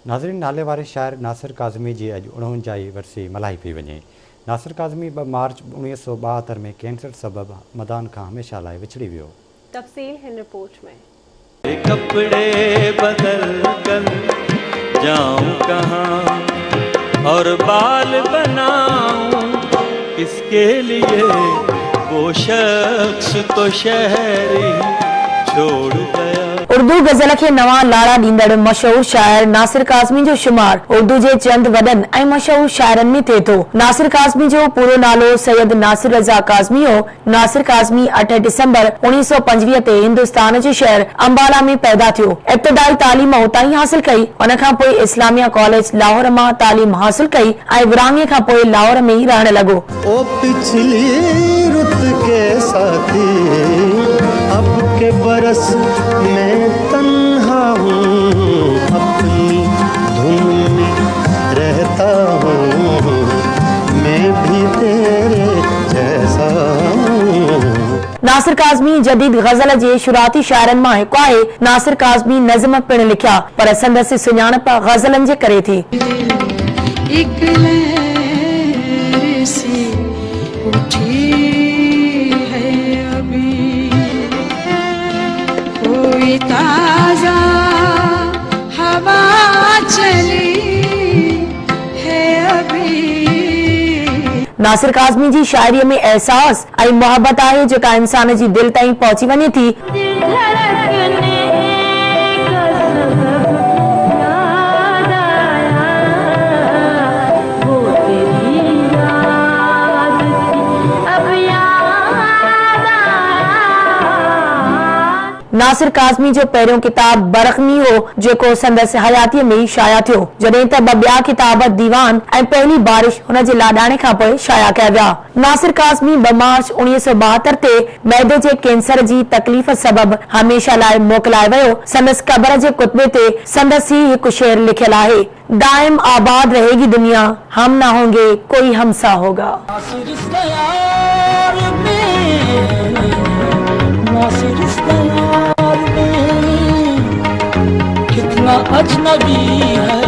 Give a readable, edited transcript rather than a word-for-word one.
नाज़रीन, नाले वारे शाइर नासिर काज़मी जी अॼु 49 वर्सी मल्हाई पई वञे। नासिर काज़मी 2 मार्च 1972 में कैंसर सबबि मैदान खां हमेशा लाइ विछड़ी वियो। तफ़सील हिन रिपोर्ट में। कपड़े बदल कर जाऊं कहाँ और बाल बनाऊं किसके लिए, वो शख्स तो शहर ही छोड़ गया। उर्दू गज़ल के नवा लाड़ा ॾींदड़ मशहूर शाइर नासिर काज़मी जो शुमार उर्दू जे चंद वॾनि ऐं मशहूर शाइरनि में थिए थो। नासिर काज़मी जो पूरो नालो सैयद नासिर रज़ा काज़मी हो। नासिर काज़मी 8 दिसंबर 1925 ते हिंदुस्तान जे शहर अंबाला में पैदा थियो। इब्तिदाई तालीम हुतां ई हासिल कई। उन खां पोइ इस्लामिया कॉलेज लाहौर मां तालीम हासिल कई ऐं विरहाङे खां पोइ लाहौर में ई रहण लॻो। ओ पिछली रुत के साथी अब के बरस मैं तन्हा हूँ, अपनी धुन में रहता हूँ, मैं भी तेरे जैसा हूँ। नासिर काज़मी जदीद गज़ल जे शुराती शाइरनि मां हिकु आहे। नासिर काज़मी नज़्म पिणु लिखिया, पर संदसि सुञाणप गज़लनि जे करे थी। ताजा हवा चली है अभी। नासिर काज़मी जी शायरीअ में एहसास ऐं मोहब्बत आहे जेका इंसान जी दिल ताईं पहुची वञे थी। नासिर काज़मी जो पहिरियों किताब बरखनी हो जेको संदसि हयातीअ में ई शाया थियो, जॾहिं त ॿिया किताब दीवान ऐं पहली बारिश हुन जे लाॾाणे खां पोइ शाया कया विया। नासिर काज़मी 2 मार्च 1972 ते मैदे जे कैंसर जी तकलीफ़ सबबि हमेशा लाइ मोकिलाए वियो। संदसि क़ब्र जे कुतबे ते संदसि ही हिकु शेर लिखियल आहे, दाइम आबाद रहेगी दुनिया, हम ना होंगे कोई हमसा होगा। कितना अजनबी है